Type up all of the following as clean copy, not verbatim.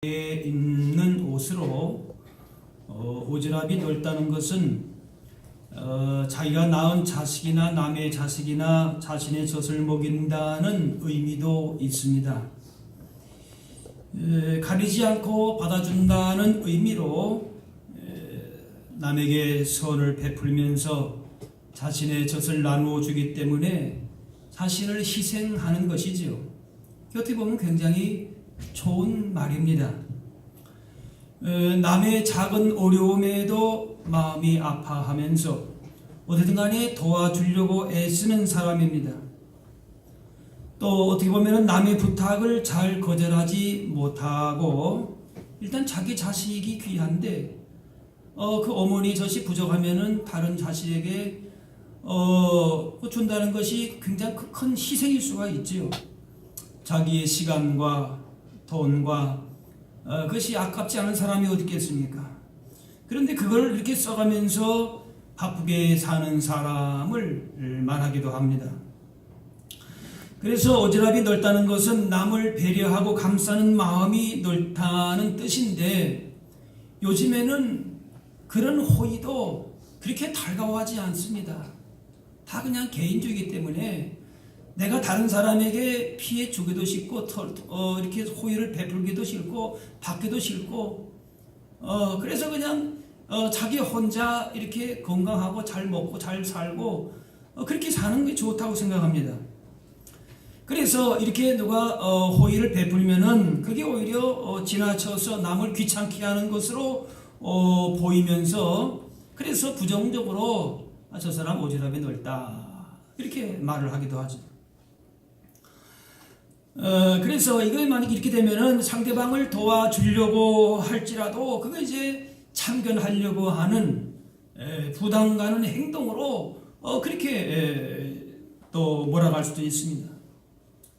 입는 옷으로 오지랖이 넓다는 것은 자기가 낳은 자식이나 남의 자식이나 자신의 젖을 먹인다는 의미도 있습니다. 가리지 않고 받아준다는 의미로 남에게 선을 베풀면서 자신의 젖을 나누어 주기 때문에 자신을 희생하는 것이지요. 어떻게 보면 굉장히 좋은 말입니다. 남의 작은 어려움에도 마음이 아파하면서 어떻든 간에 도와주려고 애쓰는 사람입니다. 또 어떻게 보면 남의 부탁을 잘 거절하지 못하고 일단 자기 자식이 귀한데 그 어머니 젖이 부족하면은 다른 자식에게 준다는 것이 굉장히 큰 희생일 수가 있지요. 자기의 시간과 돈과 그것이 아깝지 않은 사람이 어디 있겠습니까? 그런데 그걸 이렇게 써가면서 바쁘게 사는 사람을 말하기도 합니다. 그래서 오지랖이 넓다는 것은 남을 배려하고 감싸는 마음이 넓다는 뜻인데 요즘에는 그런 호의도 그렇게 달가워하지 않습니다. 다 그냥 개인주의이기 때문에 내가 다른 사람에게 피해 주기도 싫고 이렇게 호의를 베풀기도 싫고 받기도 싫고 그래서 그냥 자기 혼자 이렇게 건강하고 잘 먹고 잘 살고 그렇게 사는 게 좋다고 생각합니다. 그래서 이렇게 누가 호의를 베풀면은 그게 오히려 지나쳐서 남을 귀찮게 하는 것으로 보이면서 그래서 부정적으로 저 사람 오지랖이 넓다 이렇게 말을 하기도 하죠. 그래서 이거 만약 이렇게 되면은 상대방을 도와주려고 할지라도 그거 이제 참견하려고 하는 부담 가는 행동으로 그렇게 또 몰아갈 수도 있습니다.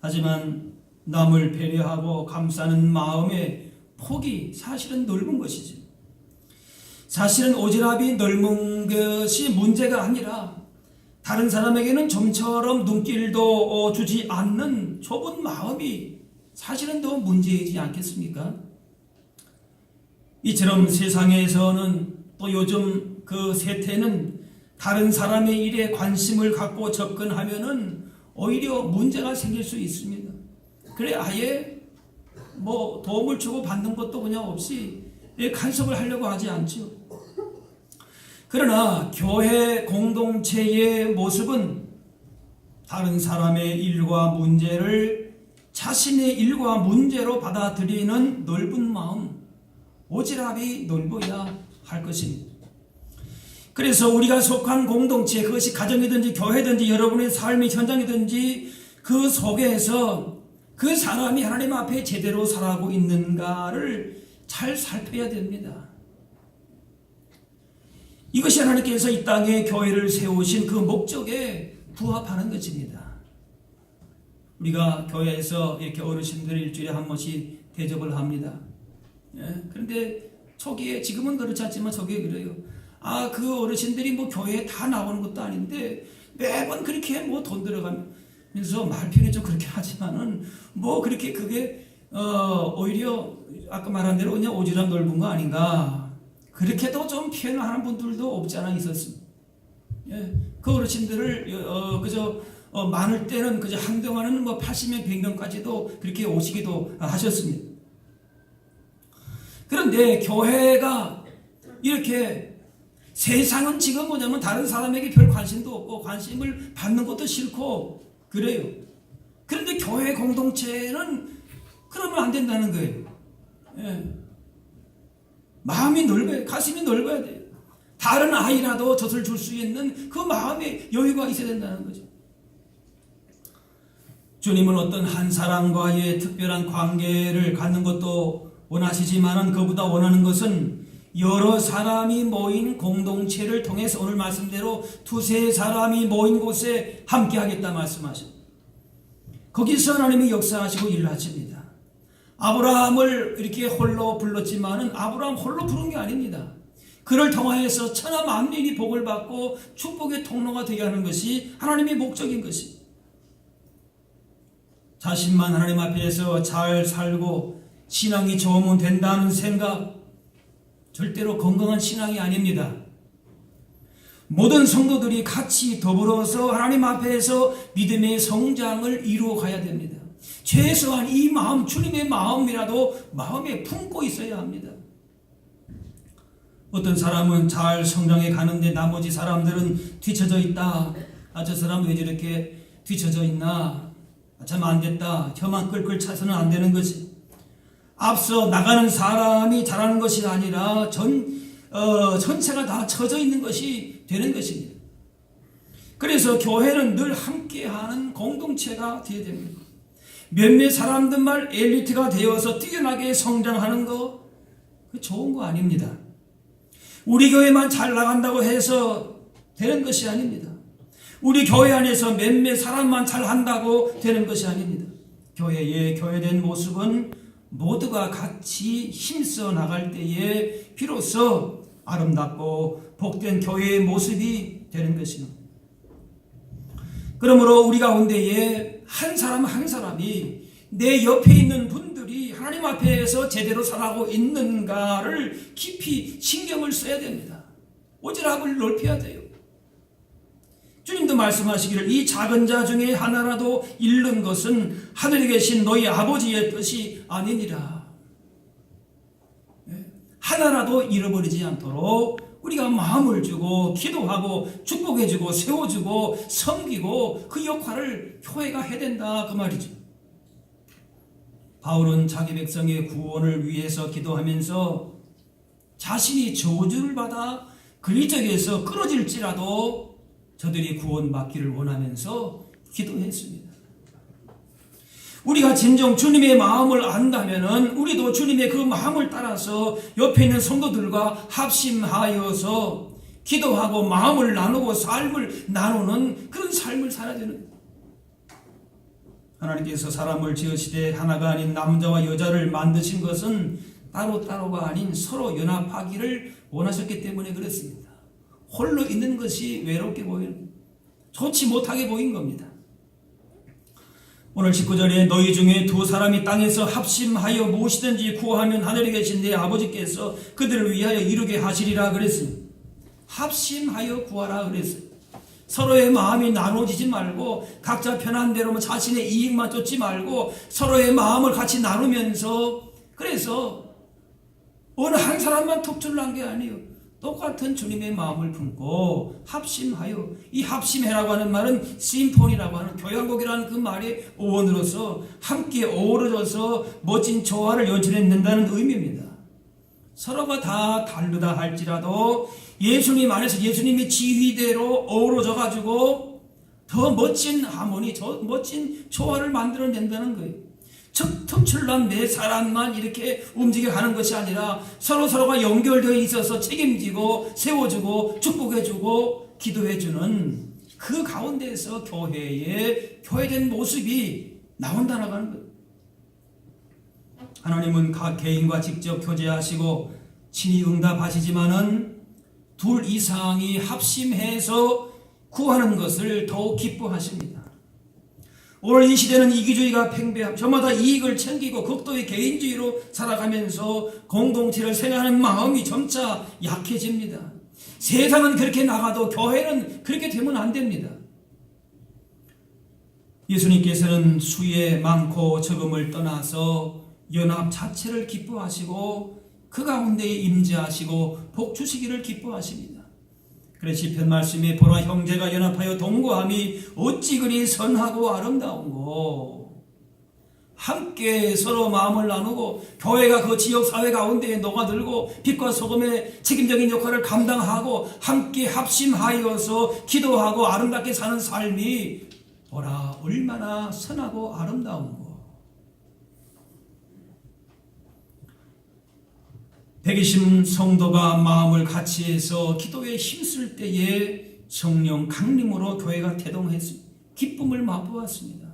하지만 남을 배려하고 감싸는 마음의 폭이 사실은 넓은 것이지. 사실은 오지랖이 넓은 것이 문제가 아니라 다른 사람에게는 좀처럼 눈길도 주지 않는 좁은 마음이 사실은 더 문제이지 않겠습니까? 이처럼 세상에서는 또 요즘 그 세태는 다른 사람의 일에 관심을 갖고 접근하면은 오히려 문제가 생길 수 있습니다. 그래 아예 뭐 도움을 주고 받는 것도 그냥 없이 간섭을 하려고 하지 않죠. 그러나 교회 공동체의 모습은 다른 사람의 일과 문제를 자신의 일과 문제로 받아들이는 넓은 마음, 오지랖이 넓어야 할 것입니다. 그래서 우리가 속한 공동체, 그것이 가정이든지 교회든지 여러분의 삶의 현장이든지 그 속에서 그 사람이 하나님 앞에 제대로 살아가고 있는가를 잘 살펴야 됩니다. 이것이 하나님께서 이 땅에 교회를 세우신 그 목적에 부합하는 것입니다. 우리가 교회에서 이렇게 어르신들 일주일에 한 번씩 대접을 합니다. 그런데 초기에 지금은 그렇지 않지만 초기에 그래요. 그 어르신들이 뭐 교회에 다 나오는 것도 아닌데 매번 그렇게 뭐 돈 들어가면서 말편이 좀 그렇게 하지만은 뭐 그렇게 그게 오히려 아까 말한 대로 그냥 오지랖 넓은 거 아닌가. 그렇게도 좀 표현을 하는 분들도 없지 않아 있었습니다. 그 어르신들을 그저 많을 때는 그저 한동안은 뭐 80년 100년까지도 그렇게 오시기도 하셨습니다. 그런데 교회가 이렇게 세상은 지금 뭐냐면 다른 사람에게 별 관심도 없고 관심을 받는 것도 싫고 그래요. 그런데 교회 공동체는 그러면 안 된다는 거예요. 마음이 넓어야, 가슴이 넓어야 돼요. 다른 아이라도 젖을 줄 수 있는 그 마음의 여유가 있어야 된다는 거죠. 주님은 어떤 한 사람과의 특별한 관계를 갖는 것도 원하시지만은 그보다 원하는 것은 여러 사람이 모인 공동체를 통해서 오늘 말씀대로 두세 사람이 모인 곳에 함께 하겠다 말씀하십니다. 거기서 하나님이 역사하시고 일을 하십니다. 아브라함을 이렇게 홀로 불렀지만은 아브라함 홀로 부른 게 아닙니다. 그를 통하여서 천하 만민이 복을 받고 축복의 통로가 되게 하는 것이 하나님의 목적인 것입니다. 자신만 하나님 앞에서 잘 살고 신앙이 좋으면 된다는 생각, 절대로 건강한 신앙이 아닙니다. 모든 성도들이 같이 더불어서 하나님 앞에서 믿음의 성장을 이루어 가야 됩니다. 최소한 이 마음, 주님의 마음이라도 마음에 품고 있어야 합니다. 어떤 사람은 잘 성장해 가는데 나머지 사람들은 뒤처져 있다. 저 사람 왜 저렇게 뒤처져 있나? 참 안 됐다. 혀만 끌끌 차서는 안 되는 거지. 앞서 나가는 사람이 잘하는 것이 아니라 전체가 다 처져 있는 것이 되는 것입니다. 그래서 교회는 늘 함께하는 공동체가 되어야 됩니다. 몇몇 사람들만 엘리트가 되어서 뛰어나게 성장하는 거, 그 좋은 거 아닙니다. 우리 교회만 잘 나간다고 해서 되는 것이 아닙니다. 우리 교회 안에서 몇몇 사람만 잘한다고 되는 것이 아닙니다. 교회의 교회된 모습은 모두가 같이 힘써 나갈 때에 비로소 아름답고 복된 교회의 모습이 되는 것입니다. 그러므로 우리 가운데에 한 사람 한 사람이 내 옆에 있는 분들이 하나님 앞에서 제대로 살아가고 있는가를 깊이 신경을 써야 됩니다. 오지랖을 넓혀야 돼요. 주님도 말씀하시기를 이 작은 자 중에 하나라도 잃는 것은 하늘에 계신 너희 아버지의 뜻이 아니니라. 하나라도 잃어버리지 않도록 우리가 마음을 주고 기도하고 축복해주고 세워주고 섬기고 그 역할을 교회가 해야 된다, 그 말이죠. 바울은 자기 백성의 구원을 위해서 기도하면서 자신이 저주를 받아 그리적에서 끊어질지라도 저들이 구원받기를 원하면서 기도했습니다. 우리가 진정 주님의 마음을 안다면 우리도 주님의 그 마음을 따라서 옆에 있는 성도들과 합심하여서 기도하고 마음을 나누고 삶을 나누는 그런 삶을 살아야 되는 거예요. 하나님께서 사람을 지으시되 하나가 아닌 남자와 여자를 만드신 것은 따로따로가 아닌 서로 연합하기를 원하셨기 때문에 그렇습니다. 홀로 있는 것이 외롭게 보이는, 좋지 못하게 보인 겁니다. 오늘 19절에 너희 중에 두 사람이 땅에서 합심하여 무엇이든지 구하면 하늘에 계신 내 아버지께서 그들을 위하여 이루게 하시리라 그랬습니다. 합심하여 구하라 그랬어요. 서로의 마음이 나눠지지 말고 각자 편한 대로 자신의 이익만 쫓지 말고 서로의 마음을 같이 나누면서, 그래서 어느 한 사람만 특출난 게 아니에요. 똑같은 주님의 마음을 품고 합심하여, 이 합심해라고 하는 말은 심포니라고 하는 교향곡이라는 그 말의 어원으로서 함께 어우러져서 멋진 조화를 연출해낸다는 의미입니다. 서로가 다 다르다 할지라도 예수님 안에서 예수님의 지휘대로 어우러져 가지고 더 멋진 하모니, 더 멋진 조화를 만들어낸다는 거예요. 특출난 네 사람만 이렇게 움직여가는 것이 아니라 서로가 연결되어 있어서 책임지고 세워주고 축복해주고 기도해주는 그 가운데에서 교회의 교회된 모습이 나온다는 거예요. 하나님은 각 개인과 직접 교제하시고 친히 응답하시지만은 둘 이상이 합심해서 구하는 것을 더욱 기뻐하십니다. 오늘 이 시대는 이기주의가 팽배함, 저마다 이익을 챙기고 극도의 개인주의로 살아가면서 공동체를 생각하는 마음이 점차 약해집니다. 세상은 그렇게 나가도 교회는 그렇게 되면 안 됩니다. 예수님께서는 수에 많고 적음을 떠나서 연합 자체를 기뻐하시고 그 가운데에 임재하시고 복 주시기를 기뻐하십니다. 그래서 시편 말씀에 보라 형제가 연합하여 동거함이 어찌 그리 선하고 아름다운고. 함께 서로 마음을 나누고 교회가 그 지역 사회 가운데에 녹아들고 빛과 소금의 책임적인 역할을 감당하고 함께 합심하여서 기도하고 아름답게 사는 삶이 보라 얼마나 선하고 아름다운고. 120 성도가 마음을 같이 해서 기도에 힘쓸 때에 성령 강림으로 교회가 태동했습니다. 기쁨을 맛보았습니다.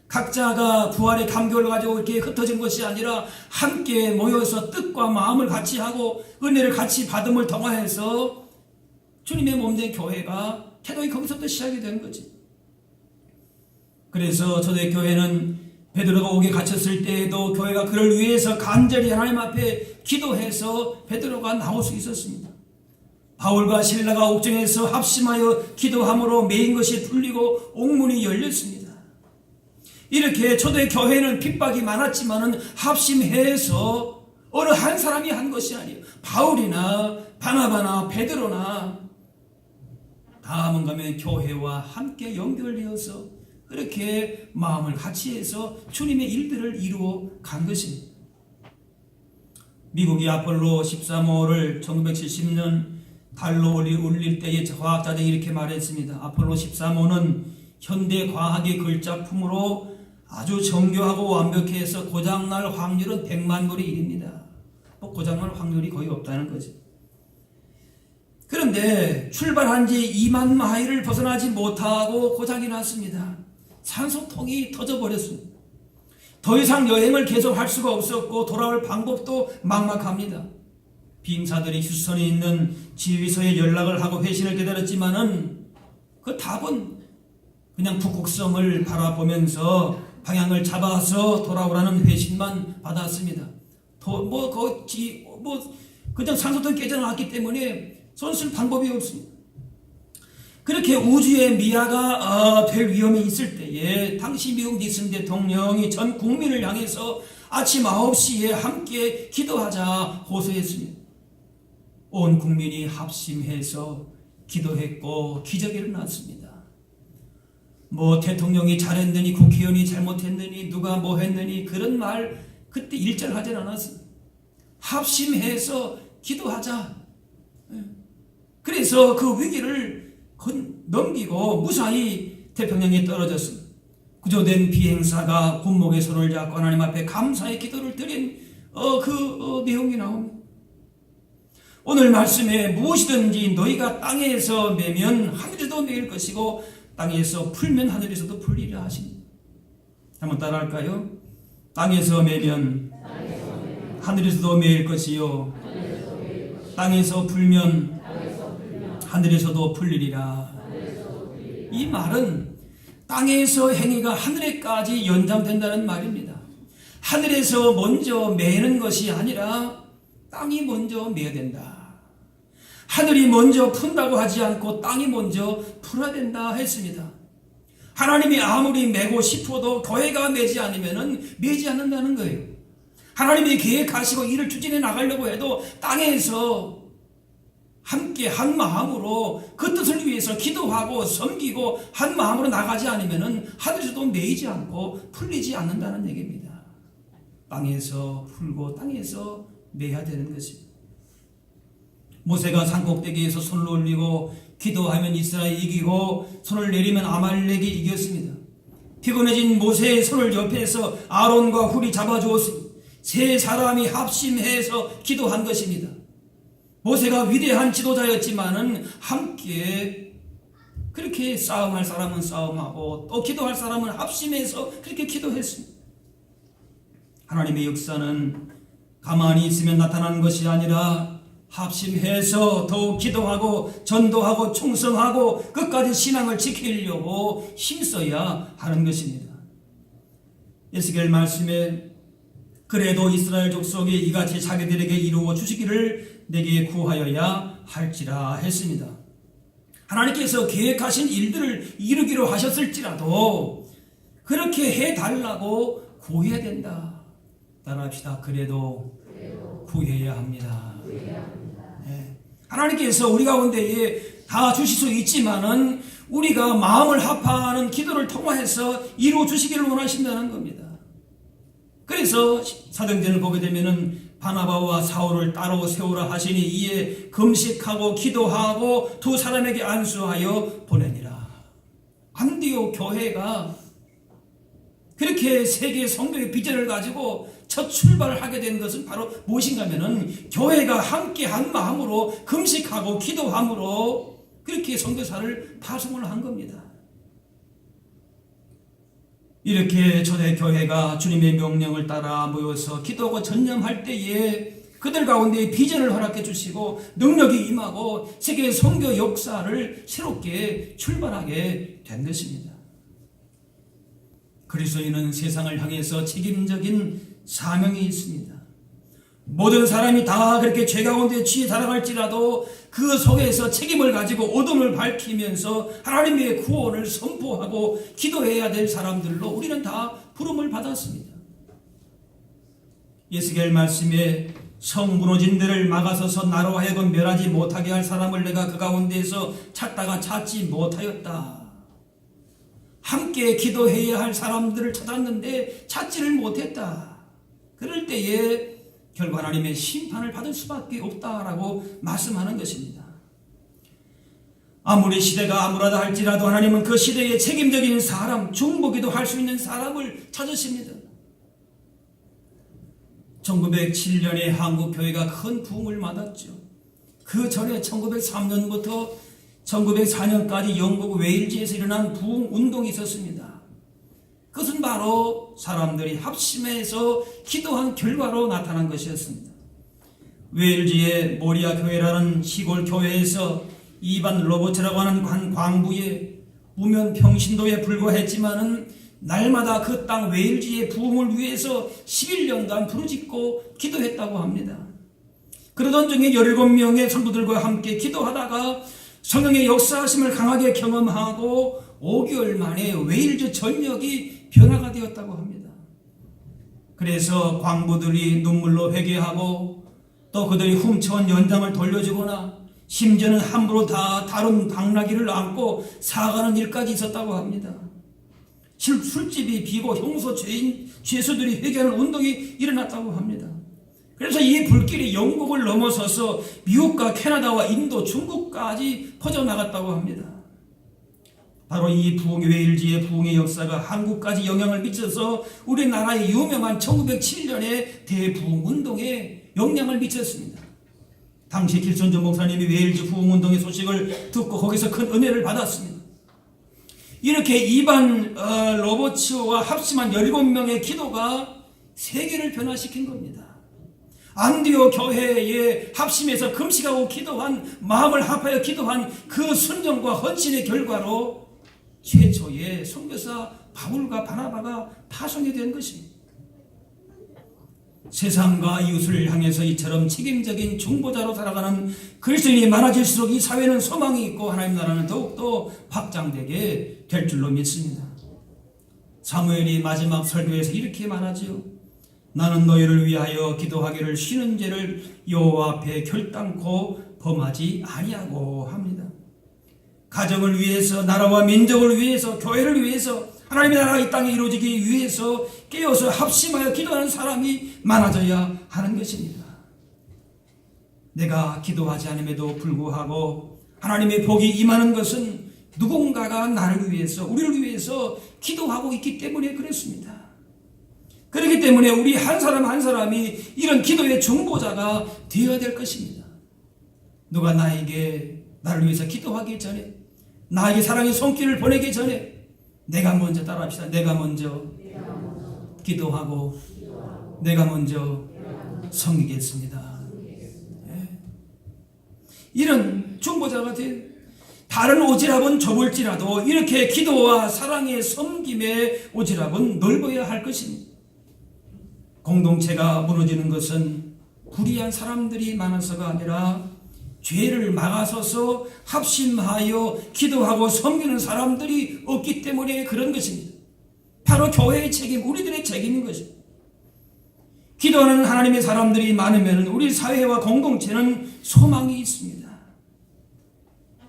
각자가 부활의 감격을 가지고 이렇게 흩어진 것이 아니라 함께 모여서 뜻과 마음을 같이 하고 은혜를 같이 받음을 통하여서 주님의 몸된 교회가 태동이 거기서부터 시작이 된 거지. 그래서 초대교회는 베드로가 옥에 갇혔을 때에도 교회가 그를 위해서 간절히 하나님 앞에 기도해서 베드로가 나올 수 있었습니다. 바울과 실라가 옥중에서 합심하여 기도함으로 메인 것이 풀리고 옥문이 열렸습니다. 이렇게 초대 교회는 핍박이 많았지만은 합심해서 어느 한 사람이 한 것이 아니에요. 바울이나 바나바나 베드로나 다 뭔가 하면 교회와 함께 연결되어서 그렇게 마음을 같이 해서 주님의 일들을 이루어 간 것입니다. 미국이 아폴로 13호를 1970년 달로 올릴 때에 과학자들이 이렇게 말했습니다. 아폴로 13호는 현대 과학의 걸작품으로 아주 정교하고 완벽해서 고장날 확률은 100만 분의 1입니다. 고장날 확률이 거의 없다는 거죠. 그런데 출발한 지 2만 마일을 벗어나지 못하고 고장이 났습니다. 산소통이 터져버렸습니다. 더 이상 여행을 계속할 수가 없었고 돌아올 방법도 막막합니다. 비행사들이 휴스턴에 있는 지휘소에 연락을 하고 회신을 기다렸지만은 그 답은 그냥 북극섬을 바라보면서 방향을 잡아서 돌아오라는 회신만 받았습니다. 그냥 산소통이 깨져나왔기 때문에 손쓸 방법이 없습니다. 그렇게 우주의 미아가 될 위험이 있을 때에 당시 미국 니슨 대통령이 전 국민을 향해서 아침 9시에 함께 기도하자 호소했습니다. 온 국민이 합심해서 기도했고 기적이 일어났습니다. 대통령이 잘했느니 국회의원이 잘못했느니 누가 뭐 했느니 그런 말 그때 일절하지 않았습니다. 합심해서 기도하자. 그래서 그 위기를 넘기고 무사히 태평양에 떨어졌습니다. 구조된 비행사가 군목에 손을 잡고 하나님 앞에 감사의 기도를 드린 내용이 나옵니다. 오늘 말씀에 무엇이든지 너희가 땅에서 매면 하늘에도 매일 것이고 땅에서 풀면 하늘에서도 풀리라 하십니다. 한번 따라할까요? 땅에서 매면 하늘에서도 매일 것이요 땅에서 풀면 하늘에서도 풀리리라. 이 말은 땅에서 행위가 하늘에까지 연장된다는 말입니다. 하늘에서 먼저 매는 것이 아니라 땅이 먼저 매야 된다. 하늘이 먼저 푼다고 하지 않고 땅이 먼저 풀어야 된다 했습니다. 하나님이 아무리 매고 싶어도 교회가 매지 않으면 매지 않는다는 거예요. 하나님이 계획하시고 일을 추진해 나가려고 해도 땅에서 함께 한 마음으로 그 뜻을 위해서 기도하고 섬기고 한 마음으로 나가지 않으면 하늘에서도 매이지 않고 풀리지 않는다는 얘기입니다. 땅에서 풀고 땅에서 매야 되는 것입니다. 모세가 산꼭대기에서 손을 올리고 기도하면 이스라엘이 이기고 손을 내리면 아말렉이 이겼습니다. 피곤해진 모세의 손을 옆에서 아론과 훌이 잡아주었습니다. 세 사람이 합심해서 기도한 것입니다. 모세가 위대한 지도자였지만은 함께 그렇게 싸움할 사람은 싸움하고 또 기도할 사람은 합심해서 그렇게 기도했습니다. 하나님의 역사는 가만히 있으면 나타나는 것이 아니라 합심해서 더욱 기도하고 전도하고 충성하고 끝까지 신앙을 지키려고 힘써야 하는 것입니다. 에스겔 말씀에 그래도 이스라엘 족속이 이같이 자기들에게 이루어 주시기를 내게 구하여야 할지라 했습니다. 하나님께서 계획하신 일들을 이루기로 하셨을지라도 그렇게 해달라고 구해야 된다. 따라합시다. 그래도 구해야 합니다. 네. 하나님께서 우리 가운데에 다 주실 수 있지만은 우리가 마음을 합하는 기도를 통해서 이루어 주시기를 원하신다는 겁니다. 그래서 사도행전을 보게 되면은 바나바와 사울을 따로 세우라 하시니 이에 금식하고 기도하고 두 사람에게 안수하여 보내니라. 안디옥 교회가 그렇게 세계 성도의 비전을 가지고 첫 출발을 하게 된 것은 바로 무엇인가 하면은 교회가 함께 한 마음으로 금식하고 기도함으로 그렇게 선교사를 파송을 한 겁니다. 이렇게 초대교회가 주님의 명령을 따라 모여서 기도하고 전념할 때에 그들 가운데 비전을 허락해 주시고 능력이 임하고 세계 선교 역사를 새롭게 출발하게 된 것입니다. 그리스도인은 세상을 향해서 책임적인 사명이 있습니다. 모든 사람이 다 그렇게 죄 가운데 취해 살아갈지라도 그 속에서 책임을 가지고 어둠을 밝히면서 하나님의 구원을 선포하고 기도해야 될 사람들로 우리는 다 부름을 받았습니다. 예수겔 말씀에 성 무너진 데를 막아서서 나로 하여금 멸하지 못하게 할 사람을 내가 그 가운데에서 찾다가 찾지 못하였다. 함께 기도해야 할 사람들을 찾았는데 찾지를 못했다. 그럴 때에 결국 하나님의 심판을 받을 수밖에 없다라고 말씀하는 것입니다. 아무리 시대가 암울하다 할지라도 하나님은 그 시대의 책임적인 사람, 중보기도 할 수 있는 사람을 찾으십니다. 1907년에 한국교회가 큰 부흥을 맞았죠. 그 전에 1903년부터 1904년까지 영국 웨일즈에서 일어난 부흥 운동이 있었습니다. 그것은 바로 사람들이 합심해서 기도한 결과로 나타난 것이었습니다. 웨일즈의 모리아 교회라는 시골 교회에서 이반 로버츠라고 하는 광부의 무면 평신도에 불과했지만은 날마다 그 땅 웨일즈의 부흥을 위해서 11년간 부르짖고 기도했다고 합니다. 그러던 중에 17명의 성도들과 함께 기도하다가 성령의 역사하심을 강하게 경험하고 5개월 만에 웨일즈 전역이 변화가 되었다고 합니다. 그래서 광부들이 눈물로 회개하고 또 그들이 훔쳐온 연장을 돌려주거나 심지어는 함부로 다 다른 당나귀를 안고 사가는 일까지 있었다고 합니다. 술집이 비고 형소 죄수들이 회개하는 운동이 일어났다고 합니다. 그래서 이 불길이 영국을 넘어서서 미국과 캐나다와 인도, 중국까지 퍼져나갔다고 합니다. 바로 이 부흥, 웨일즈의 부흥의 역사가 한국까지 영향을 미쳐서 우리나라의 유명한 1907년의 대부흥 운동에 영향을 미쳤습니다. 당시 길손전 목사님이 웨일즈 부흥 운동의 소식을 듣고 거기서 큰 은혜를 받았습니다. 이렇게 이반 로버츠와 합심한 17명의 기도가 세계를 변화시킨 겁니다. 안디오 교회에 합심해서 금식하고 기도한, 마음을 합하여 기도한 그 순종과 헌신의 결과로 최초의 선교사 바울과 바나바가 파송이 된 것입니다. 세상과 이웃을 향해서 이처럼 책임적인 중보자로 살아가는 그리스도인이 많아질수록 이 사회는 소망이 있고 하나님 나라는 더욱더 확장되게 될 줄로 믿습니다. 사무엘이 마지막 설교에서 이렇게 말하지요. 나는 너희를 위하여 기도하기를 쉬는 죄를 여호와 앞에 결단코 범하지 아니하고 합니다. 가정을 위해서, 나라와 민족을 위해서, 교회를 위해서, 하나님의 나라가 이 땅에 이루어지기 위해서 깨어서 합심하여 기도하는 사람이 많아져야 하는 것입니다. 내가 기도하지 않음에도 불구하고 하나님의 복이 임하는 것은 누군가가 나를 위해서, 우리를 위해서 기도하고 있기 때문에 그렇습니다. 그렇기 때문에 우리 한 사람 한 사람이 이런 기도의 중보자가 되어야 될 것입니다. 누가 나를 위해서 기도하기 전에, 나에게 사랑의 손길을 보내기 전에 내가 먼저 따라합시다. 내가 먼저 기도하고 내가 먼저 섬기겠습니다. 네. 이런 중보자가 돼. 다른 오지랖은 좁을지라도 이렇게 기도와 사랑의 섬김의 오지랖은 넓어야 할 것입니다. 공동체가 무너지는 것은 불의한 사람들이 많아서가 아니라 죄를 막아서서 합심하여 기도하고 섬기는 사람들이 없기 때문에 그런 것입니다. 바로 교회의 책임, 우리들의 책임인 것입니다. 기도하는 하나님의 사람들이 많으면 우리 사회와 공동체는 소망이 있습니다.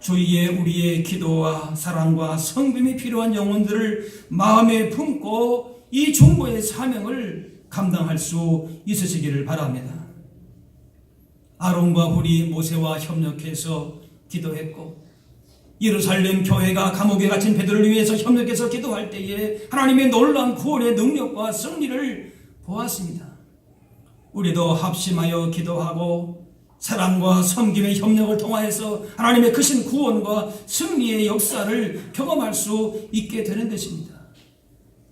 주위에 우리의 기도와 사랑과 섬김이 필요한 영혼들을 마음에 품고 이 중보의 사명을 감당할 수 있으시기를 바랍니다. 아론과 훌이 모세와 협력해서 기도했고, 예루살렘 교회가 감옥에 갇힌 베드로를 위해서 협력해서 기도할 때에 하나님의 놀라운 구원의 능력과 승리를 보았습니다. 우리도 합심하여 기도하고 사랑과 섬김의 협력을 통하여서 하나님의 크신 구원과 승리의 역사를 경험할 수 있게 되는 것입니다.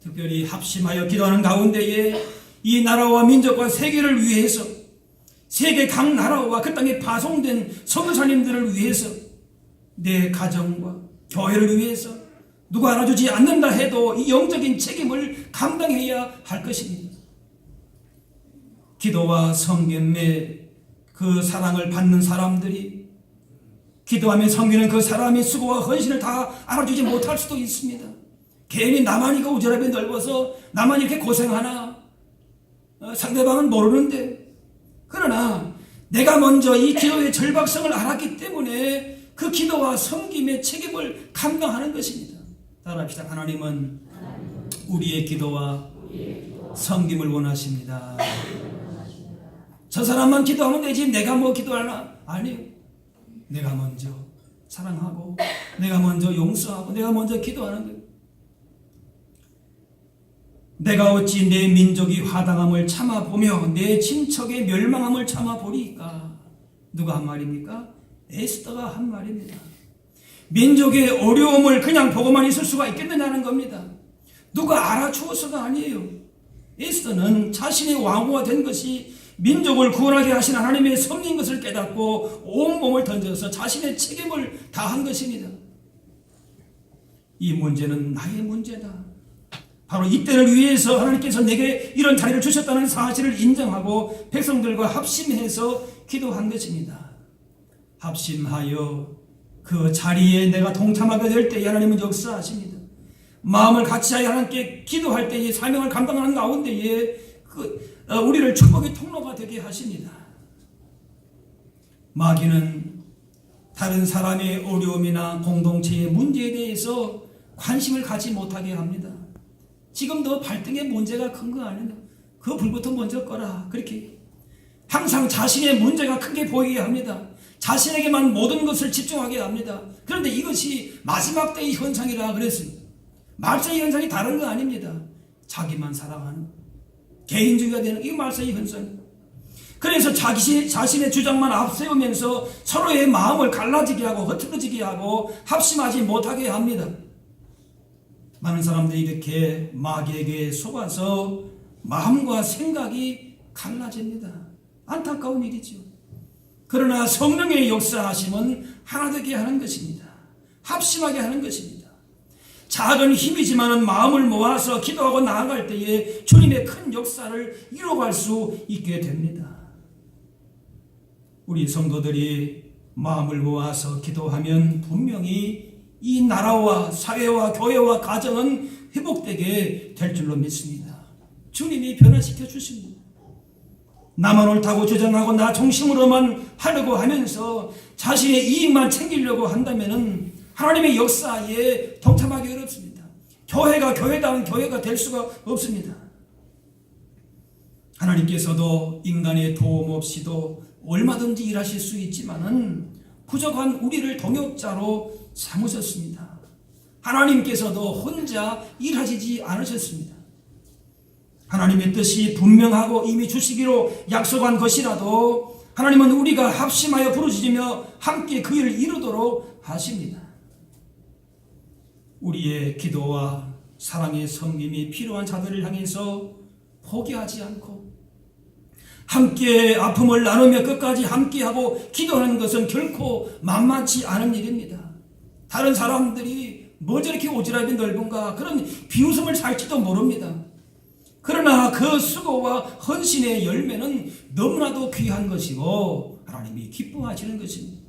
특별히 합심하여 기도하는 가운데에 이 나라와 민족과 세계를 위해서, 세계 각 나라와 그 땅에 파송된 선교사님들을 위해서, 내 가정과 교회를 위해서, 누가 알아주지 않는다 해도 이 영적인 책임을 감당해야 할 것입니다. 기도와 성김의 그 사랑을 받는 사람들이 기도하며 섬기는 그 사람의 수고와 헌신을 다 알아주지 못할 수도 있습니다. 괜히 나만 이거 우저람이 넓어서 나만 이렇게 고생하나 상대방은 모르는데, 그러나 내가 먼저 이 기도의 절박성을 알았기 때문에 그 기도와 섬김의 책임을 감당하는 것입니다. 따라합시다. 하나님은 우리의 기도와 섬김을 원하십니다. 저 사람만 기도하면 되지 내가 뭐 기도하나? 아니요. 내가 먼저 사랑하고 내가 먼저 용서하고 내가 먼저 기도하는 거예요. 내가 어찌 내 민족이 화당함을 참아보며 내 친척의 멸망함을 참아보리까? 누가 한 말입니까? 에스더가 한 말입니다. 민족의 어려움을 그냥 보고만 있을 수가 있겠느냐는 겁니다. 누가 알아주어서가 아니에요. 에스더는 자신의 왕후가 된 것이 민족을 구원하게 하신 하나님의 섭리인 것을 깨닫고 온몸을 던져서 자신의 책임을 다한 것입니다. 이 문제는 나의 문제다. 바로 이때를 위해서 하나님께서 내게 이런 자리를 주셨다는 사실을 인정하고 백성들과 합심해서 기도한 것입니다. 합심하여 그 자리에 내가 동참하게 될 때에 하나님은 역사하십니다. 마음을 같이하여 하나님께 기도할 때에 사명을 감당하는 가운데에 우리를 축복의 통로가 되게 하십니다. 마귀는 다른 사람의 어려움이나 공동체의 문제에 대해서 관심을 갖지 못하게 합니다. 지금 너 발등에 문제가 큰 거 아니냐? 그 불부터 먼저 꺼라. 그렇게 항상 자신의 문제가 크게 보이게 합니다. 자신에게만 모든 것을 집중하게 합니다. 그런데 이것이 마지막 때의 현상이라 그랬습니다. 말세의 현상이 다른 거 아닙니다. 자기만 사랑하는 개인주의가 되는 이 말세의 현상입니다. 그래서 자신의 주장만 앞세우면서 서로의 마음을 갈라지게 하고 흐트러지게 하고 합심하지 못하게 합니다. 많은 사람들이 이렇게 마귀에게 속아서 마음과 생각이 갈라집니다. 안타까운 일이죠. 그러나 성령의 역사하심은 하나 되게 하는 것입니다. 합심하게 하는 것입니다. 작은 힘이지만 마음을 모아서 기도하고 나아갈 때에 주님의 큰 역사를 이뤄갈 수 있게 됩니다. 우리 성도들이 마음을 모아서 기도하면 분명히 이 나라와 사회와 교회와 가정은 회복되게 될 줄로 믿습니다. 주님이 변화시켜 주십니다. 나만 옳다고 주장하고 나 중심으로만 하려고 하면서 자신의 이익만 챙기려고 한다면 하나님의 역사에 동참하기 어렵습니다. 교회가 교회다운 교회가 될 수가 없습니다. 하나님께서도 인간의 도움 없이도 얼마든지 일하실 수 있지만은 부족한 우리를 동역자로 삼으셨습니다. 하나님께서도 혼자 일하시지 않으셨습니다. 하나님의 뜻이 분명하고 이미 주시기로 약속한 것이라도 하나님은 우리가 합심하여 부르짖으며 함께 그 일을 이루도록 하십니다. 우리의 기도와 사랑의 섬김이 필요한 자들을 향해서 포기하지 않고 함께 아픔을 나누며 끝까지 함께하고 기도하는 것은 결코 만만치 않은 일입니다. 다른 사람들이 뭐 저렇게 오지랖이 넓은가 그런 비웃음을 살지도 모릅니다. 그러나 그 수고와 헌신의 열매는 너무나도 귀한 것이고 하나님이 기뻐하시는 것입니다.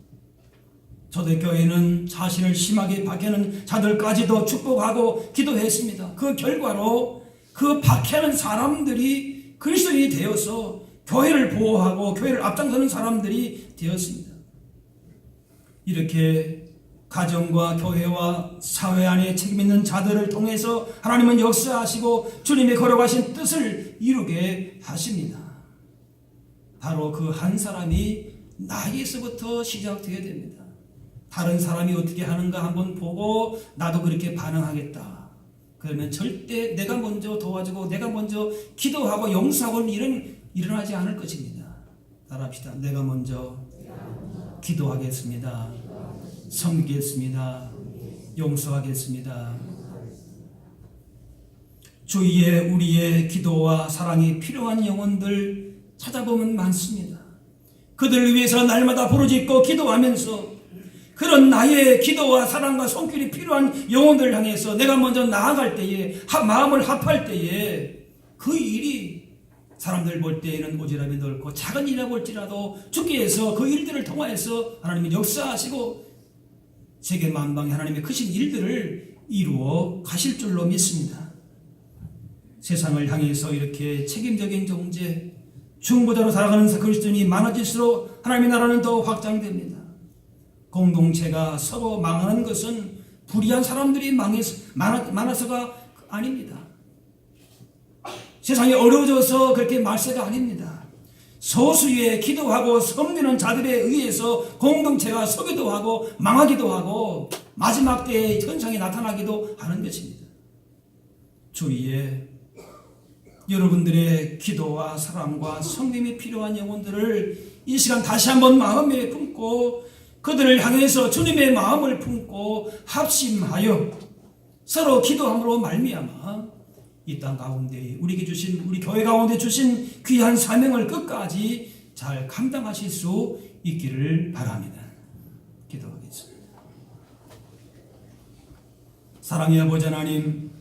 초대교회는 자신을 심하게 박해하는 자들까지도 축복하고 기도했습니다. 그 결과로 그 박해하는 사람들이 그리스도인이 되어서 교회를 보호하고 교회를 앞장서는 사람들이 되었습니다. 이렇게 가정과 교회와 사회 안에 책임 있는 자들을 통해서 하나님은 역사하시고 주님의 걸어가신 뜻을 이루게 하십니다. 바로 그 한 사람이 나에게서부터 시작되어야 됩니다. 다른 사람이 어떻게 하는가 한번 보고 나도 그렇게 반응하겠다. 그러면 절대 내가 먼저 도와주고 내가 먼저 기도하고 용서하고 일은 일어나지 않을 것입니다. 따라합시다. 내가 먼저 기도하겠습니다. 섬기겠습니다. 용서하겠습니다. 주위에 우리의 기도와 사랑이 필요한 영혼들 찾아보면 많습니다. 그들을 위해서 날마다 부르짖고 기도하면서 그런 나의 기도와 사랑과 손길이 필요한 영혼들을 향해서 내가 먼저 나아갈 때에 마음을 합할 때에 그 일이 사람들 볼 때에는 오지랖이 넓고 작은 일이라 볼지라도 주께서 그 일들을 통하여서 하나님이 역사하시고 세계 만방에 하나님의 크신 일들을 이루어 가실 줄로 믿습니다. 세상을 향해서 이렇게 책임적인 존재, 중보자로 살아가는 그리스도인이 많아질수록 하나님의 나라는 더 확장됩니다. 공동체가 서로 망하는 것은 불의한 사람들이 많아서가 아닙니다. 세상이 어려워져서 그렇게 말세가 아닙니다. 소수의 기도하고 섬기는 자들에 의해서 공동체가 서기도 하고 망하기도 하고 마지막 때의 현상이 나타나기도 하는 것입니다. 주위에 여러분들의 기도와 사랑과 성김이 필요한 영혼들을 이 시간 다시 한번 마음에 품고 그들을 향해서 주님의 마음을 품고 합심하여 서로 기도함으로 말미암아 이 땅 가운데 우리에게 주신, 우리 교회 가운데 주신 귀한 사명을 끝까지 잘 감당하실 수 있기를 바랍니다. 기도하겠습니다. 사랑의 아버지 하나님,